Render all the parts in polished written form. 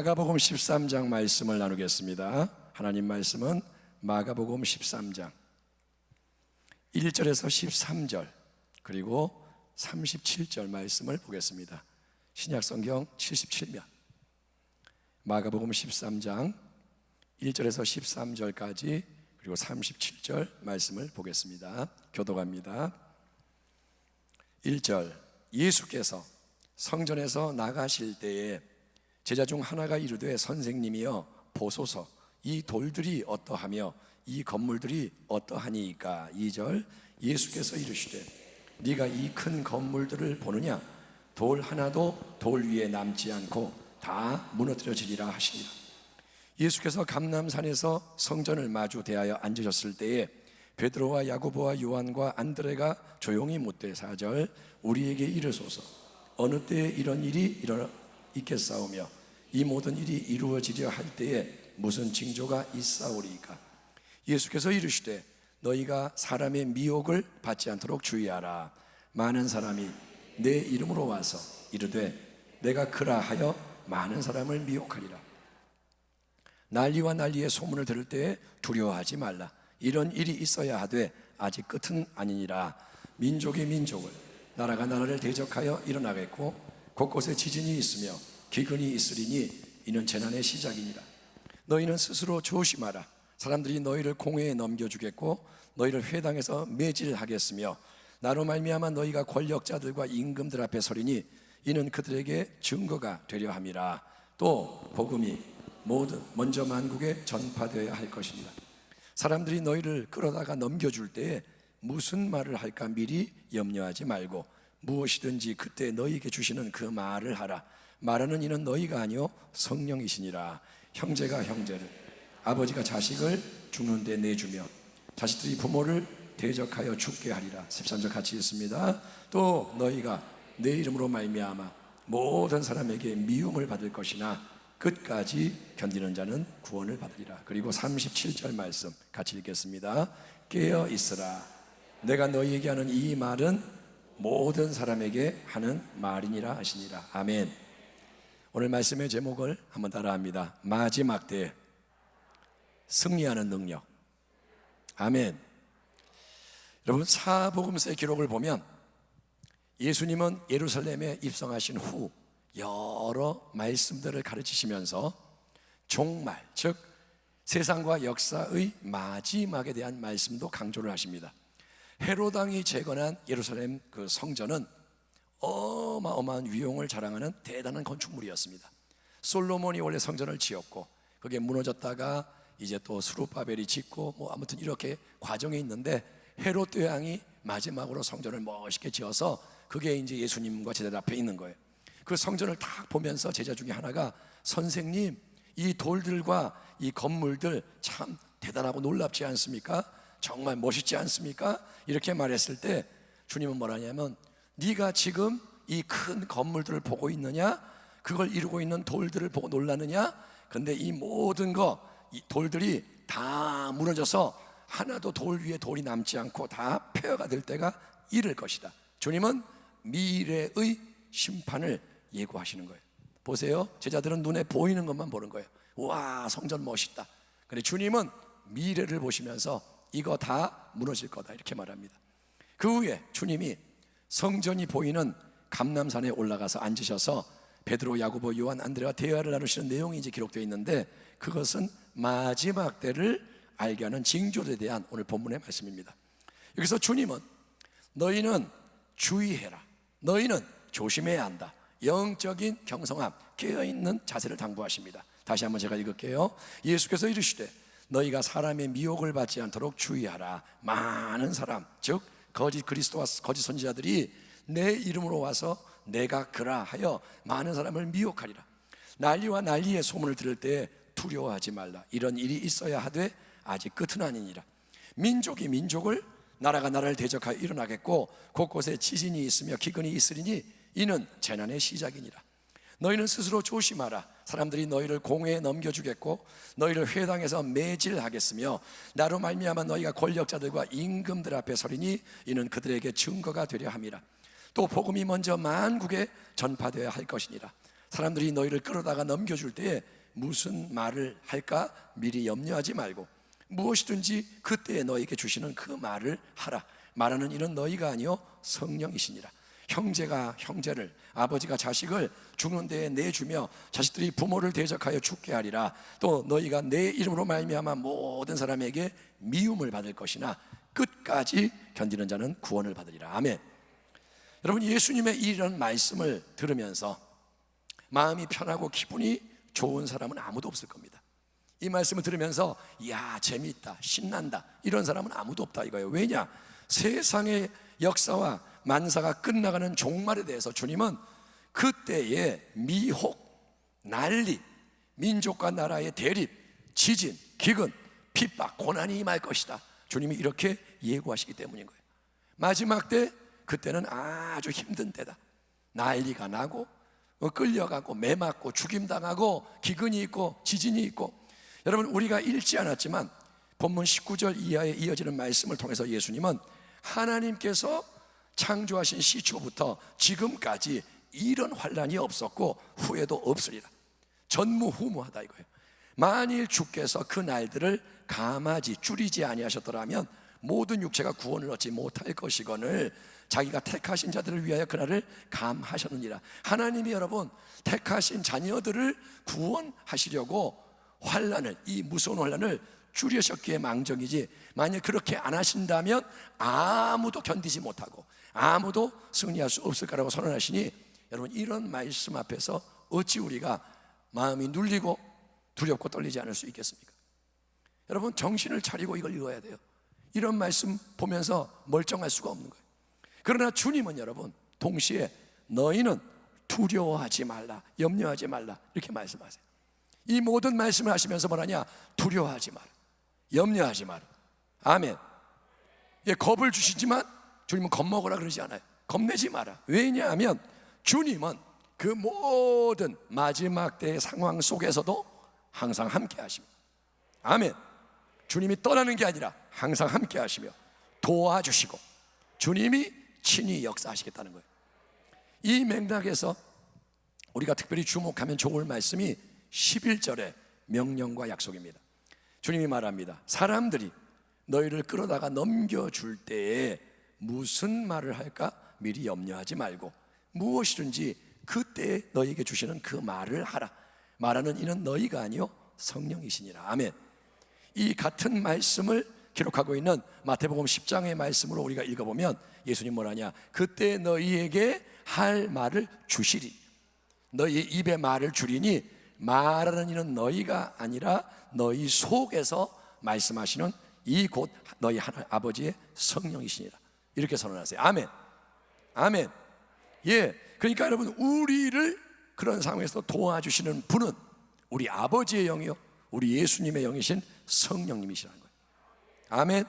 마가복음 13장 말씀을 나누겠습니다. 하나님 말씀은 마가복음 13장 1절에서 13절 그리고 37절 말씀을 보겠습니다. 신약성경 77면 마가복음 13장 1절에서 13절까지 그리고 37절 말씀을 보겠습니다. 교독합니다. 1절, 예수께서 성전에서 나가실 때에 제자 중 하나가 이르되 선생님이여 보소서 이 돌들이 어떠하며 이 건물들이 어떠하니이까. 2절, 예수께서 이르시되 네가 이 큰 건물들을 보느냐 돌 하나도 돌 위에 남지 않고 다 무너뜨려지리라 하시니라. 예수께서 감람산에서 성전을 마주 대하여 앉으셨을 때에 베드로와 야고보와 요한과 안드레가 조용히 묻되 4절, 우리에게 이르소서 어느 때에 이런 일이 있겠사오며 이 모든 일이 이루어지려 할 때에 무슨 징조가 있사오리이까. 예수께서 이르시되 너희가 사람의 미혹을 받지 않도록 주의하라. 많은 사람이 내 이름으로 와서 이르되 내가 그라 하여 많은 사람을 미혹하리라. 난리와 난리의 소문을 들을 때에 두려워하지 말라. 이런 일이 있어야 하되 아직 끝은 아니니라. 민족이 민족을, 나라가 나라를 대적하여 일어나겠고 곳곳에 지진이 있으며 기근이 있으리니 이는 재난의 시작이니라. 너희는 스스로 조심하라. 사람들이 너희를 공회에 넘겨주겠고 너희를 회당에서 매질하겠으며 나로 말미암아 너희가 권력자들과 임금들 앞에 서리니 이는 그들에게 증거가 되려 함이라. 또 복음이 먼저 만국에 전파되어야 할 것이니라. 사람들이 너희를 끌어다가 넘겨줄 때에 무슨 말을 할까 미리 염려하지 말고 무엇이든지 그때 너희에게 주시는 그 말을 하라. 말하는 이는 너희가 아니요 성령이시니라. 형제가 형제를, 아버지가 자식을 죽는 데 내주며 자식들이 부모를 대적하여 죽게 하리라. 13절 같이 읽습니다. 또 너희가 내 이름으로 말미암아 모든 사람에게 미움을 받을 것이나 끝까지 견디는 자는 구원을 받으리라. 그리고 37절 말씀 같이 읽겠습니다. 깨어 있으라. 내가 너희에게 하는 이 말은 모든 사람에게 하는 말이니라 하시니라. 아멘. 오늘 말씀의 제목을 한번 따라합니다. 마지막 때에 승리하는 능력. 아멘. 여러분, 사복음서의 기록을 보면 예수님은 예루살렘에 입성하신 후 여러 말씀들을 가르치시면서 종말, 즉 세상과 역사의 마지막에 대한 말씀도 강조를 하십니다. 헤롯 왕이 재건한 예루살렘 그 성전은 어마어마한 위용을 자랑하는 대단한 건축물이었습니다. 솔로몬이 원래 성전을 지었고 그게 무너졌다가 이제 또 스룹바벨이 짓고 아무튼 이렇게 과정이 있는데 헤롯 대왕이 마지막으로 성전을 멋있게 지어서 그게 이제 예수님과 제자들 앞에 있는 거예요. 그 성전을 딱 보면서 제자 중에 하나가 선생님, 이 돌들과 이 건물들 참 대단하고 놀랍지 않습니까? 정말 멋있지 않습니까? 이렇게 말했을 때 주님은 뭐라냐면 네가 지금 이 큰 건물들을 보고 있느냐? 그걸 이루고 있는 돌들을 보고 놀라느냐? 근데 이 모든 이 돌들이 다 무너져서 하나도 돌 위에 돌이 남지 않고 다 폐허가 될 때가 이를 것이다. 주님은 미래의 심판을 예고하시는 거예요. 보세요. 제자들은 눈에 보이는 것만 보는 거예요. 와, 성전 멋있다. 근데 주님은 미래를 보시면서 이거 다 무너질 거다 이렇게 말합니다. 그 후에 주님이 성전이 보이는 감람산에 올라가서 앉으셔서 베드로, 야고보, 요한, 안드레와 대화를 나누시는 내용이 이제 기록되어 있는데 그것은 마지막 때를 알게 하는 징조에 대한 오늘 본문의 말씀입니다. 여기서 주님은 너희는 주의해라. 너희는 조심해야 한다. 영적인 경성함, 깨어있는 자세를 당부하십니다. 다시 한번 제가 읽을게요. 예수께서 이르시되 너희가 사람의 미혹을 받지 않도록 주의하라. 많은 사람, 즉 거짓 그리스도와 거짓 선지자들이 내 이름으로 와서 내가 그라 하여 많은 사람을 미혹하리라. 난리와 난리의 소문을 들을 때 두려워하지 말라. 이런 일이 있어야 하되 아직 끝은 아니니라. 민족이 민족을, 나라가 나라를 대적하여 일어나겠고 곳곳에 지진이 있으며 기근이 있으리니 이는 재난의 시작이니라. 너희는 스스로 조심하라. 사람들이 너희를 공회에 넘겨주겠고 너희를 회당에서 매질하겠으며 나로 말미암아 너희가 권력자들과 임금들 앞에 서리니 이는 그들에게 증거가 되려 함이라. 또 복음이 먼저 만국에 전파되어야 할 것이니라. 사람들이 너희를 끌어다가 넘겨줄 때에 무슨 말을 할까 미리 염려하지 말고 무엇이든지 그때에 너희에게 주시는 그 말을 하라. 말하는 이는 너희가 아니요 성령이시니라. 형제가 형제를, 아버지가 자식을 죽는 데에 내주며 자식들이 부모를 대적하여 죽게 하리라. 또 너희가 내 이름으로 말미암아 모든 사람에게 미움을 받을 것이나 끝까지 견디는 자는 구원을 받으리라. 아멘. 여러분, 예수님의 이런 말씀을 들으면서 마음이 편하고 기분이 좋은 사람은 아무도 없을 겁니다. 이 말씀을 들으면서 야 재미있다, 신난다, 이런 사람은 아무도 없다 이거예요. 왜냐? 세상의 역사와 만사가 끝나가는 종말에 대해서 주님은 그때의 미혹, 난리, 민족과 나라의 대립, 지진, 기근, 핍박, 고난이 임할 것이다. 주님이 이렇게 예고하시기 때문인 거예요. 마지막 때, 그때는 아주 힘든 때다. 난리가 나고 끌려가고 매맞고 죽임당하고 기근이 있고 지진이 있고. 여러분, 우리가 읽지 않았지만 본문 19절 이하에 이어지는 말씀을 통해서 예수님은 하나님께서 창조하신 시초부터 지금까지 이런 환난이 없었고 후에도 없으리라. 전무후무하다 이거예요. 만일 주께서 그 날들을 감하지 줄이지 아니하셨더라면 모든 육체가 구원을 얻지 못할 것이거늘 자기가 택하신 자들을 위하여 그날을 감하셨느니라. 하나님이 여러분 택하신 자녀들을 구원하시려고 환난을, 이 무서운 환난을 줄이셨기에 망정이지, 만약 그렇게 안 하신다면 아무도 견디지 못하고 아무도 승리할 수 없을 거라고 선언하시니, 여러분 이런 말씀 앞에서 어찌 우리가 마음이 눌리고 두렵고 떨리지 않을 수 있겠습니까? 여러분, 정신을 차리고 이걸 읽어야 돼요. 이런 말씀 보면서 멀쩡할 수가 없는 거예요. 그러나 주님은 여러분 동시에 너희는 두려워하지 말라, 염려하지 말라 이렇게 말씀하세요. 이 모든 말씀을 하시면서 뭐라냐? 두려워하지 마라, 염려하지 마라. 아멘. 예, 겁을 주시지만 주님은 겁먹으라 그러지 않아요. 겁내지 마라. 왜냐하면 주님은 그 모든 마지막 때의 상황 속에서도 항상 함께 하십니다. 아멘. 주님이 떠나는 게 아니라 항상 함께 하시며 도와주시고 주님이 친히 역사하시겠다는 거예요. 이 맥락에서 우리가 특별히 주목하면 좋을 말씀이 11절의 명령과 약속입니다. 주님이 말합니다. 사람들이 너희를 끌어다가 넘겨줄 때에 무슨 말을 할까 미리 염려하지 말고 무엇이든지 그때에 너희에게 주시는 그 말을 하라. 말하는 이는 너희가 아니요 성령이시니라. 아멘. 이 같은 말씀을 기록하고 있는 마태복음 10장의 말씀으로 우리가 읽어보면 예수님 뭐라냐? 그때 너희에게 할 말을 주시리. 너희 입에 말을 주리니 말하는 이는 너희가 아니라 너희 속에서 말씀하시는 이 곧 너희 하나님 아버지의 성령이시니라. 이렇게 선언하세요. 아멘. 아멘. 예, 그러니까 여러분 우리를 그런 상황에서 도와주시는 분은 우리 아버지의 영이요 우리 예수님의 영이신 성령님이시라는 거예요. 아멘.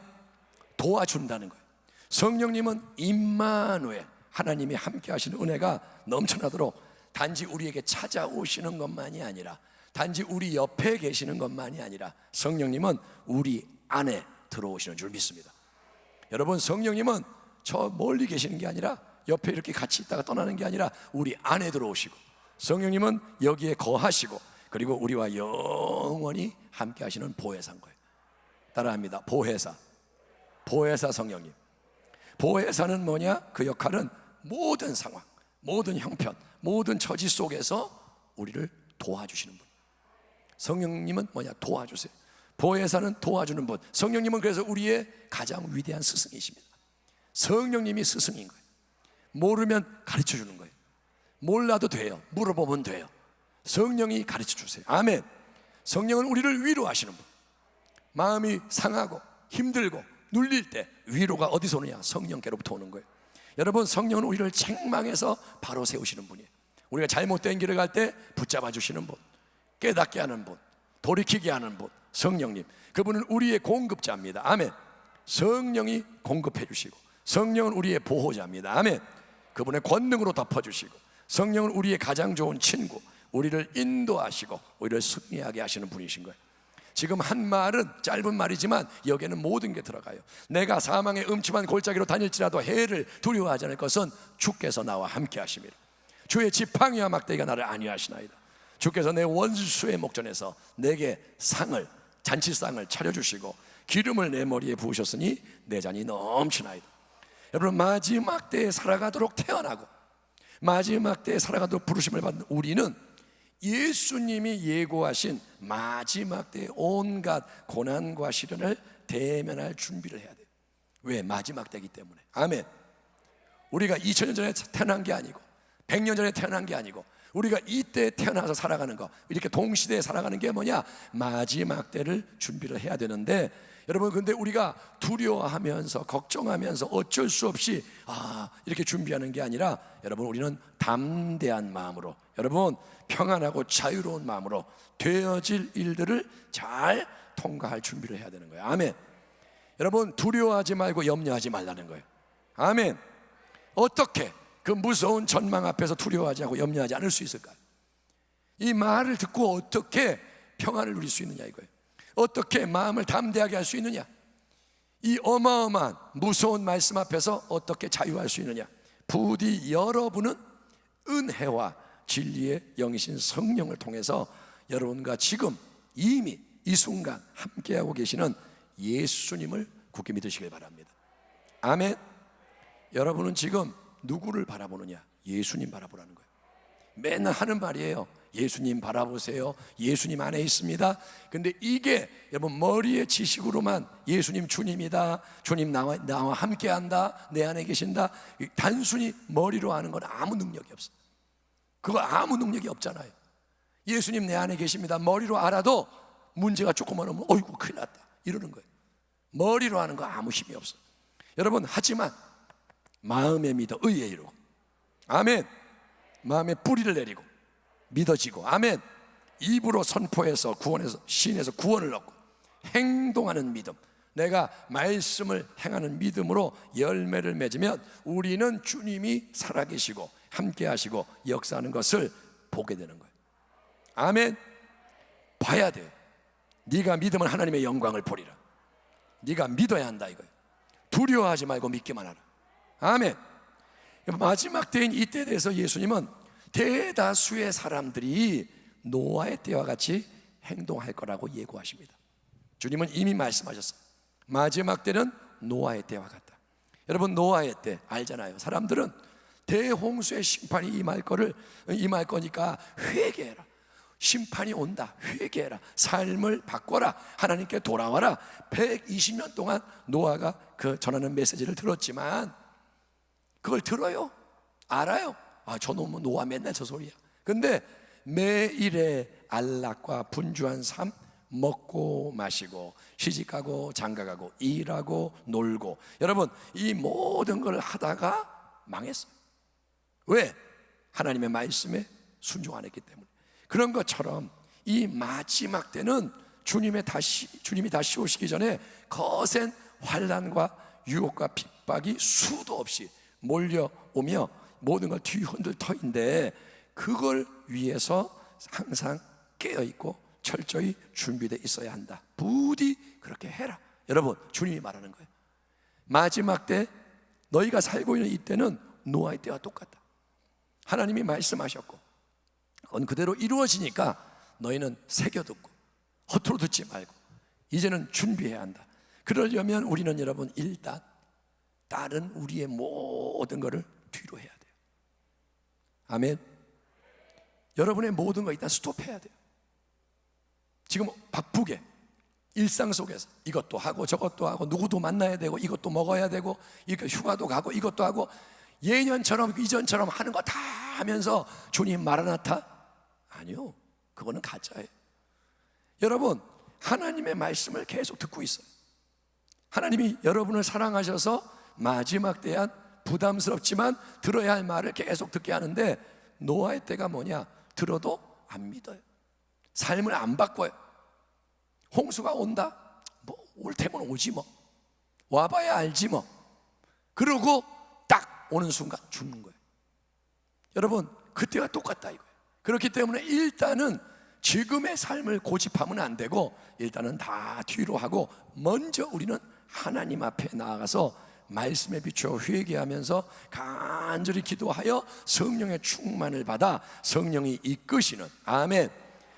도와준다는 거예요. 성령님은 임마누엘, 하나님이 함께 하시는 은혜가 넘쳐나도록 단지 우리에게 찾아오시는 것만이 아니라, 단지 우리 옆에 계시는 것만이 아니라 성령님은 우리 안에 들어오시는 줄 믿습니다. 여러분, 성령님은 저 멀리 계시는 게 아니라 옆에 이렇게 같이 있다가 떠나는 게 아니라 우리 안에 들어오시고, 성령님은 여기에 거하시고, 그리고 우리와 영원히 함께 하시는 보혜사인 거예요. 따라합니다. 보혜사. 보혜사 성령님. 보혜사는 뭐냐? 그 역할은 모든 상황, 모든 형편, 모든 처지 속에서 우리를 도와주시는 분. 성령님은 뭐냐? 도와주세요. 보혜사는 도와주는 분. 성령님은 그래서 우리의 가장 위대한 스승이십니다. 성령님이 스승인 거예요. 모르면 가르쳐 주는 거예요. 몰라도 돼요. 물어보면 돼요. 성령이 가르쳐 주세요. 아멘. 성령은 우리를 위로하시는 분. 마음이 상하고 힘들고 눌릴 때 위로가 어디서 오느냐? 성령께로부터 오는 거예요. 여러분, 성령은 우리를 책망해서 바로 세우시는 분이에요. 우리가 잘못된 길을 갈 때 붙잡아 주시는 분, 깨닫게 하는 분, 돌이키게 하는 분, 성령님. 그분은 우리의 공급자입니다. 아멘. 성령이 공급해 주시고, 성령은 우리의 보호자입니다. 아멘. 그분의 권능으로 덮어주시고, 성령은 우리의 가장 좋은 친구, 우리를 인도하시고 우리를 승리하게 하시는 분이신 거예요. 지금 한 말은 짧은 말이지만 여기에는 모든 게 들어가요. 내가 사망의 음침한 골짜기로 다닐지라도 해를 두려워하지 않을 것은 주께서 나와 함께 하심이라. 주의 지팡이와 막대기가 나를 안위하시나이다. 주께서 내 원수의 목전에서 내게 상을, 잔치상을 차려주시고 기름을 내 머리에 부으셨으니 내 잔이 넘치나이다. 여러분, 마지막 때에 살아가도록 태어나고 마지막 때에 살아가도록 부르심을 받는 우리는 예수님이 예고하신 마지막 때의 온갖 고난과 시련을 대면할 준비를 해야 돼요. 왜? 마지막 때이기 때문에. 아멘. 우리가 2000년 전에 태어난 게 아니고 100년 전에 태어난 게 아니고 우리가 이때 태어나서 살아가는 거, 이렇게 동시대에 살아가는 게 뭐냐? 마지막 때를 준비를 해야 되는데, 여러분, 근데 우리가 두려워하면서 걱정하면서 어쩔 수 없이 이렇게 준비하는 게 아니라, 여러분, 우리는 담대한 마음으로, 여러분, 평안하고 자유로운 마음으로 되어질 일들을 잘 통과할 준비를 해야 되는 거예요. 아멘. 여러분, 두려워하지 말고 염려하지 말라는 거예요. 아멘. 어떻게 그 무서운 전망 앞에서 두려워하지 않고 염려하지 않을 수 있을까요? 이 말을 듣고 어떻게 평안을 누릴 수 있느냐 이거예요. 어떻게 마음을 담대하게 할 수 있느냐? 이 어마어마한 무서운 말씀 앞에서 어떻게 자유할 수 있느냐? 부디 여러분은 은혜와 진리의 영이신 성령을 통해서 여러분과 지금 이미 이 순간 함께하고 계시는 예수님을 굳게 믿으시길 바랍니다. 아멘. 여러분은 지금 누구를 바라보느냐? 예수님 바라보라는 거예요. 맨날 하는 말이에요. 예수님 바라보세요. 예수님 안에 있습니다. 근데 이게 여러분 머리의 지식으로만 예수님 주님이다, 주님 나와 함께한다, 내 안에 계신다, 단순히 머리로 하는 건 아무 능력이 없어요. 그거 아무 능력이 없잖아요. 예수님 내 안에 계십니다 머리로 알아도 문제가 조금만 오면 어이구 큰일 났다 이러는 거예요. 머리로 하는 거 아무 힘이 없어요. 여러분, 하지만 마음에 믿어 의에 이루고, 아멘. 마음에 뿌리를 내리고 믿어지고, 아멘. 입으로 선포해서 구원해서 시인해서 구원을 얻고 행동하는 믿음, 내가 말씀을 행하는 믿음으로 열매를 맺으면 우리는 주님이 살아계시고 함께 하시고 역사하는 것을 보게 되는 거예요. 아멘. 봐야 돼. 네가 믿으면 하나님의 영광을 보리라. 네가 믿어야 한다 이거예요. 두려워하지 말고 믿기만 하라. 아멘. 마지막 때인 이때에 대해서 예수님은 대다수의 사람들이 노아의 때와 같이 행동할 거라고 예고하십니다. 주님은 이미 말씀하셨어요. 마지막 때는 노아의 때와 같다. 여러분, 노아의 때 알잖아요. 사람들은 대홍수의 심판이 임할 거니까 회개해라. 심판이 온다. 회개해라. 삶을 바꿔라. 하나님께 돌아와라. 120년 동안 노아가 그 전하는 메시지를 들었지만 그걸 들어요? 알아요? 저놈은 노아 맨날 저 소리야. 근데 매일의 안락과 분주한 삶, 먹고 마시고 시집가고 장가가고 일하고 놀고, 여러분 이 모든 걸 하다가 망했어요. 왜? 하나님의 말씀에 순종 안 했기 때문에. 그런 것처럼 이 마지막 때는 주님이 다시 오시기 전에 거센 환난과 유혹과 핍박이 수도 없이 몰려오며 모든 걸 뒤흔들 터인데, 그걸 위해서 항상 깨어있고 철저히 준비되어 있어야 한다. 부디 그렇게 해라. 여러분, 주님이 말하는 거예요. 마지막 때 너희가 살고 있는 이때는 노아의 때와 똑같다. 하나님이 말씀하셨고 그건 그대로 이루어지니까 너희는 새겨듣고 허투루 듣지 말고 이제는 준비해야 한다. 그러려면 우리는 여러분 일단 다른 우리의 모든 것을 뒤로 해야 돼요. 아멘. 여러분의 모든 거 일단 스톱해야 돼요. 지금 바쁘게 일상 속에서 이것도 하고 저것도 하고 누구도 만나야 되고 이것도 먹어야 되고 이렇게 휴가도 가고 이것도 하고 예년처럼 이전처럼 하는 거 다 하면서 주님 마라나타? 아니요, 그거는 가짜예요. 여러분, 하나님의 말씀을 계속 듣고 있어요. 하나님이 여러분을 사랑하셔서 마지막 때에 부담스럽지만 들어야 할 말을 계속 듣게 하는데, 노아의 때가 뭐냐? 들어도 안 믿어요. 삶을 안 바꿔요. 홍수가 온다? 뭐 올 테면 오지 뭐, 와봐야 알지 뭐. 그러고 딱 오는 순간 죽는 거예요. 여러분, 그때가 똑같다 이거예요. 그렇기 때문에 일단은 지금의 삶을 고집하면 안 되고 일단은 다 뒤로 하고 먼저 우리는 하나님 앞에 나아가서 말씀에 비추어 회개하면서 간절히 기도하여 성령의 충만을 받아 성령이 이끄시는, 아멘,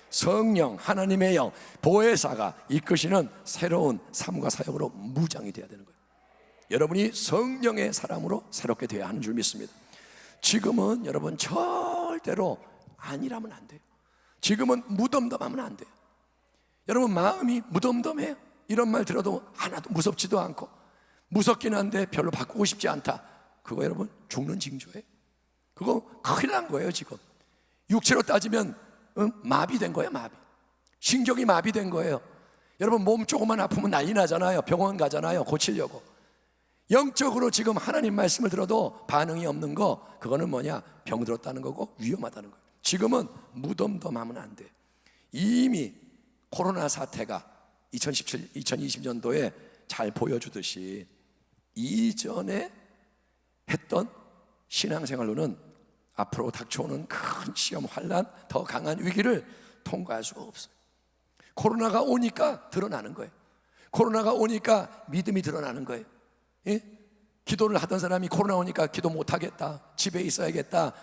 성령 하나님의 영 보혜사가 이끄시는 새로운 삶과 사역으로 무장이 되어야 되는 거예요. 여러분이 성령의 사람으로 새롭게 되어야 하는 줄 믿습니다. 지금은 여러분 절대로 아니라면 안 돼요. 지금은 무덤덤하면 안 돼요. 여러분 마음이 무덤덤해요. 이런 말 들어도 하나도 무섭지도 않고, 무섭긴 한데 별로 바꾸고 싶지 않다. 그거 여러분 죽는 징조예요. 그거 큰일 난 거예요. 지금 육체로 따지면 마비된 거예요. 마비. 신경이 마비된 거예요. 여러분 몸 조금만 아프면 난리 나잖아요. 병원 가잖아요. 고치려고. 영적으로 지금 하나님 말씀을 들어도 반응이 없는 거, 그거는 뭐냐? 병 들었다는 거고 위험하다는 거예요. 지금은 무덤덤하면 안 돼. 이미 코로나 사태가 2020년도에 잘 보여주듯이 이전에 했던 신앙생활로는 앞으로 닥쳐오는 큰 시험, 환난, 더 강한 위기를 통과할 수가 없어요. 코로나가 오니까 드러나는 거예요. 코로나가 오니까 믿음이 드러나는 거예요. 예? 기도를 하던 사람이 코로나 오니까 기도 못하겠다, 집에 있어야겠다,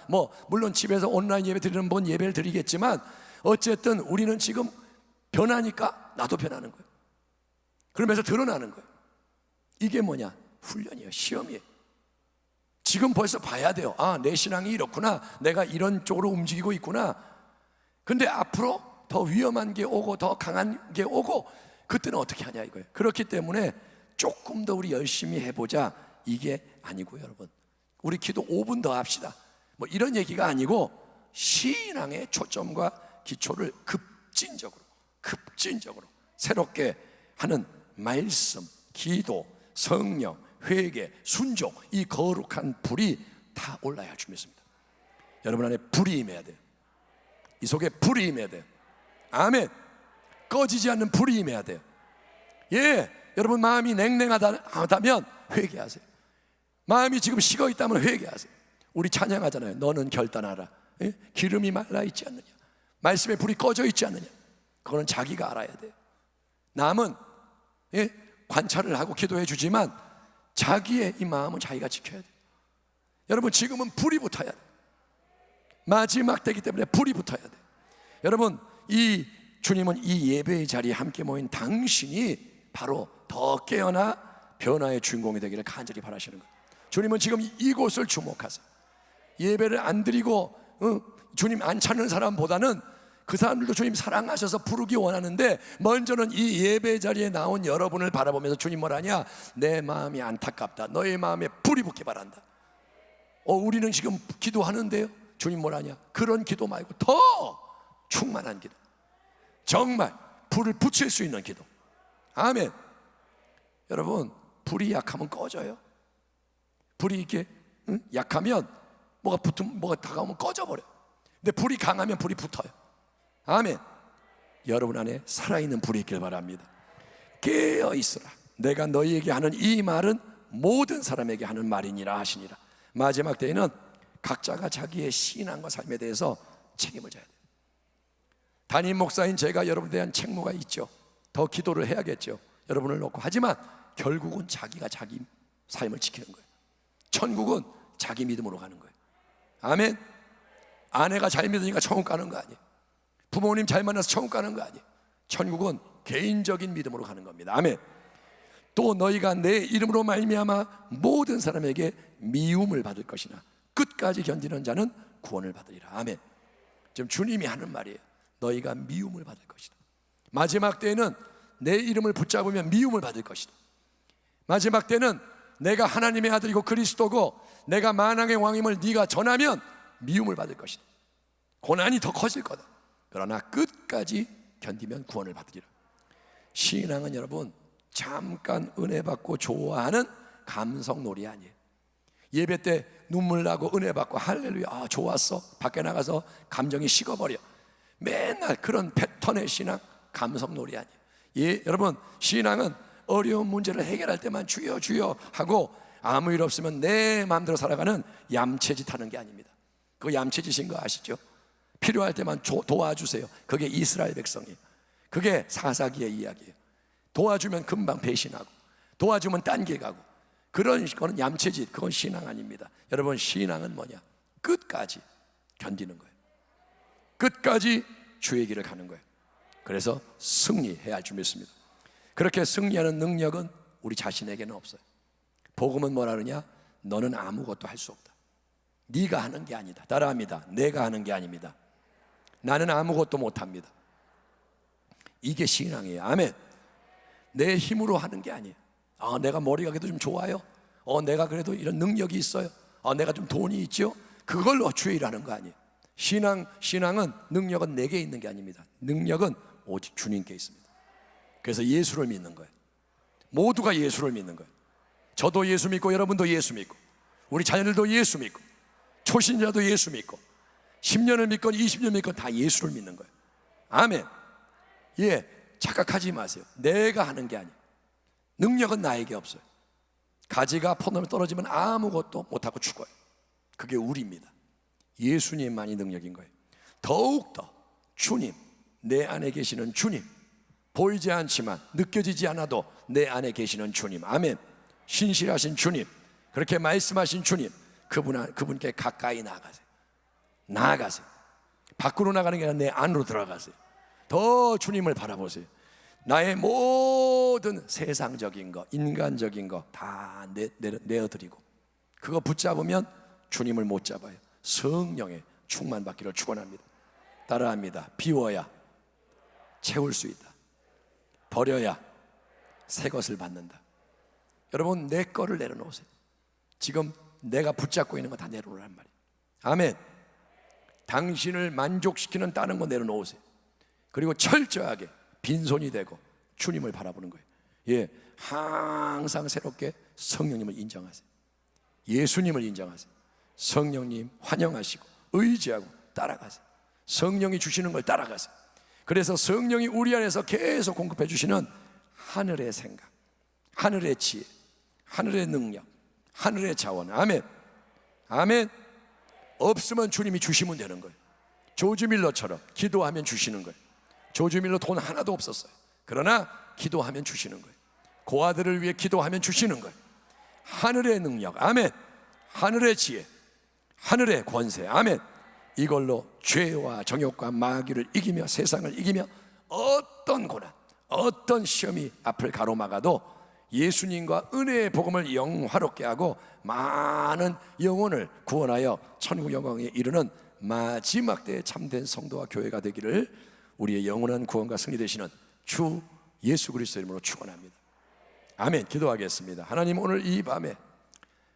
물론 집에서 온라인 예배 드리는 분 예배를 드리겠지만 어쨌든 우리는 지금 변하니까 나도 변하는 거예요. 그러면서 드러나는 거예요. 이게 뭐냐? 훈련이에요. 시험이에요. 지금 벌써 봐야 돼요. 아, 내 신앙이 이렇구나, 내가 이런 쪽으로 움직이고 있구나. 근데 앞으로 더 위험한 게 오고 더 강한 게 오고, 그때는 어떻게 하냐 이거예요. 그렇기 때문에 조금 더 우리 열심히 해보자, 이게 아니고, 여러분 우리 기도 5분 더 합시다, 이런 얘기가 아니고 신앙의 초점과 기초를 급진적으로 새롭게 하는 말씀, 기도, 성령, 회개, 순종, 이 거룩한 불이 다 올라야 할 줄 믿습니다. 여러분 안에 불이 임해야 돼요. 이 속에 불이 임해야 돼요. 아멘. 꺼지지 않는 불이 임해야 돼요. 예, 여러분 마음이 냉랭하다면 회개하세요. 마음이 지금 식어 있다면 회개하세요. 우리 찬양하잖아요. 너는 결단하라. 예? 기름이 말라 있지 않느냐, 말씀에 불이 꺼져 있지 않느냐. 그거는 자기가 알아야 돼요. 남은 관찰을 하고 기도해 주지만 자기의 이 마음은 자기가 지켜야 돼요. 여러분 지금은 불이 붙어야 돼요. 마지막 때이기 때문에 불이 붙어야 돼요. 여러분 이 주님은 이 예배의 자리에 함께 모인 당신이 바로 더 깨어나 변화의 주인공이 되기를 간절히 바라시는 거예요. 주님은 지금 이곳을 주목하세요. 예배를 안 드리고 주님 안 찾는 사람보다는 그 사람들도 주님 사랑하셔서 부르기 원하는데, 먼저는 이 예배 자리에 나온 여러분을 바라보면서 주님 뭐라냐? 내 마음이 안타깝다, 너의 마음에 불이 붙기 바란다. 우리는 지금 기도하는데요, 주님 뭐라냐? 그런 기도 말고 더 충만한 기도, 정말 불을 붙일 수 있는 기도. 아멘. 여러분 불이 약하면 꺼져요. 불이 이렇게 약하면 뭐가 다가오면 꺼져버려요. 근데 불이 강하면 불이 붙어요. 아멘. 여러분 안에 살아있는 불이 있길 바랍니다. 깨어있으라, 내가 너희에게 하는 이 말은 모든 사람에게 하는 말이니라 하시니라. 마지막 때에는 각자가 자기의 신앙과 삶에 대해서 책임을 져야 돼요. 담임 목사인 제가 여러분에 대한 책무가 있죠. 더 기도를 해야겠죠, 여러분을 놓고. 하지만 결국은 자기가 자기 삶을 지키는 거예요. 천국은 자기 믿음으로 가는 거예요. 아멘. 아내가 잘 믿으니까 천국 가는 거 아니에요. 부모님 잘 만나서 천국 가는 거 아니에요. 천국은 개인적인 믿음으로 가는 겁니다. 아멘. 또 너희가 내 이름으로 말미암아 모든 사람에게 미움을 받을 것이나 끝까지 견디는 자는 구원을 받으리라. 아멘. 지금 주님이 하는 말이에요. 너희가 미움을 받을 것이다. 마지막 때에는 내 이름을 붙잡으면 미움을 받을 것이다. 마지막 때는 내가 하나님의 아들이고 그리스도고 내가 만왕의 왕임을 네가 전하면 미움을 받을 것이다. 고난이 더 커질 거다. 그러나 끝까지 견디면 구원을 받으리라. 신앙은 여러분 잠깐 은혜 받고 좋아하는 감성놀이 아니에요. 예배 때 눈물 나고 은혜 받고 할렐루야 좋았어, 밖에 나가서 감정이 식어버려. 맨날 그런 패턴의 신앙, 감성놀이 아니에요. 예, 여러분 신앙은 어려운 문제를 해결할 때만 주여 주여 하고 아무 일 없으면 내 마음대로 살아가는 얌체짓 하는 게 아닙니다. 그거 얌체짓인 거 아시죠? 필요할 때만 도와주세요. 그게 이스라엘 백성이에요. 그게 사사기의 이야기예요. 도와주면 금방 배신하고, 도와주면 딴 길 가고, 그런 거는 얌체짓, 그건 신앙 아닙니다. 여러분, 신앙은 뭐냐? 끝까지 견디는 거예요. 끝까지 주의 길을 가는 거예요. 그래서 승리해야 할 줄 믿습니다. 그렇게 승리하는 능력은 우리 자신에게는 없어요. 복음은 뭐라 그러냐? 너는 아무것도 할 수 없다. 네가 하는 게 아니다. 따라합니다. 내가 하는 게 아닙니다. 나는 아무것도 못합니다. 이게 신앙이에요. 아멘. 내 힘으로 하는 게 아니에요. 내가 머리가 그래도 좀 좋아요. 내가 그래도 이런 능력이 있어요. 내가 좀 돈이 있죠. 그걸로 주의 일하는 거 아니에요. 신앙은, 능력은 내게 있는 게 아닙니다. 능력은 오직 주님께 있습니다. 그래서 예수를 믿는 거예요. 모두가 예수를 믿는 거예요. 저도 예수 믿고, 여러분도 예수 믿고, 우리 자녀들도 예수 믿고, 초신자도 예수 믿고, 10년을 믿건 20년 믿건 다 예수를 믿는 거예요. 아멘. 예, 착각하지 마세요. 내가 하는 게 아니에요. 능력은 나에게 없어요. 가지가 포도나무에 떨어지면 아무것도 못하고 죽어요. 그게 우리입니다. 예수님만이 능력인 거예요. 더욱더 주님, 내 안에 계시는 주님, 보이지 않지만 느껴지지 않아도 내 안에 계시는 주님, 아멘. 신실하신 주님, 그렇게 말씀하신 주님, 그분께 가까이 나아가세요. 밖으로 나가는 게 아니라 내 안으로 들어가세요. 더 주님을 바라보세요. 나의 모든 세상적인 거, 인간적인 거 다 내어드리고, 그거 붙잡으면 주님을 못 잡아요. 성령의 충만받기를 축원합니다. 따라합니다. 비워야 채울 수 있다. 버려야 새 것을 받는다. 여러분, 내 거를 내려놓으세요. 지금 내가 붙잡고 있는 거 다 내려놓으란 말이에요. 아멘. 당신을 만족시키는 다른 거 내려놓으세요. 그리고 철저하게 빈손이 되고 주님을 바라보는 거예요. 예, 항상 새롭게 성령님을 인정하세요. 예수님을 인정하세요. 성령님 환영하시고 의지하고 따라가세요. 성령이 주시는 걸 따라가세요. 그래서 성령이 우리 안에서 계속 공급해 주시는 하늘의 생각, 하늘의 지혜, 하늘의 능력, 하늘의 자원. 아멘. 아멘. 없으면 주님이 주시면 되는 거예요. 조지 밀러처럼 기도하면 주시는 거예요. 조지 밀러 돈 하나도 없었어요. 그러나 기도하면 주시는 거예요. 고아들을 위해 기도하면 주시는 거예요. 하늘의 능력, 아멘. 하늘의 지혜, 하늘의 권세, 아멘. 이걸로 죄와 정욕과 마귀를 이기며 세상을 이기며 어떤 고난, 어떤 시험이 앞을 가로막아도 예수님과 은혜의 복음을 영화롭게 하고 많은 영혼을 구원하여 천국 영광에 이르는 마지막 때의 참된 성도와 교회가 되기를 우리의 영원한 구원과 승리 되시는 주 예수 그리스도의 이름으로 축원합니다. 아멘. 기도하겠습니다. 하나님, 오늘 이 밤에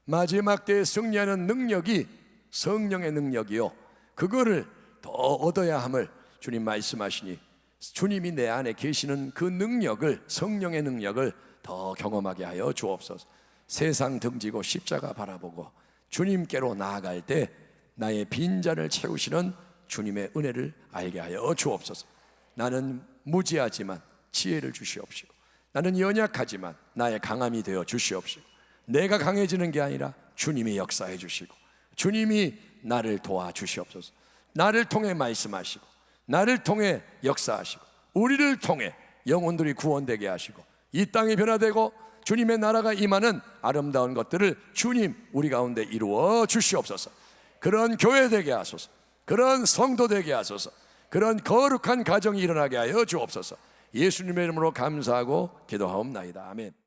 마지막 때에 승리하는 능력이 성령의 능력이요, 그거를 더 얻어야 함을 주님 말씀하시니 주님이 내 안에 계시는 그 능력을, 성령의 능력을 더 경험하게 하여 주옵소서. 세상 등지고 십자가 바라보고 주님께로 나아갈 때 나의 빈잔을 채우시는 주님의 은혜를 알게 하여 주옵소서. 나는 무지하지만 지혜를 주시옵시고, 나는 연약하지만 나의 강함이 되어 주시옵시고, 내가 강해지는 게 아니라 주님이 역사해 주시고 주님이 나를 도와 주시옵소서. 나를 통해 말씀하시고 나를 통해 역사하시고 우리를 통해 영혼들이 구원되게 하시고 이 땅이 변화되고 주님의 나라가 임하는 아름다운 것들을 주님 우리 가운데 이루어 주시옵소서. 그런 교회 되게 하소서. 그런 성도 되게 하소서. 그런 거룩한 가정이 일어나게 하여 주옵소서. 예수님의 이름으로 감사하고 기도하옵나이다. 아멘.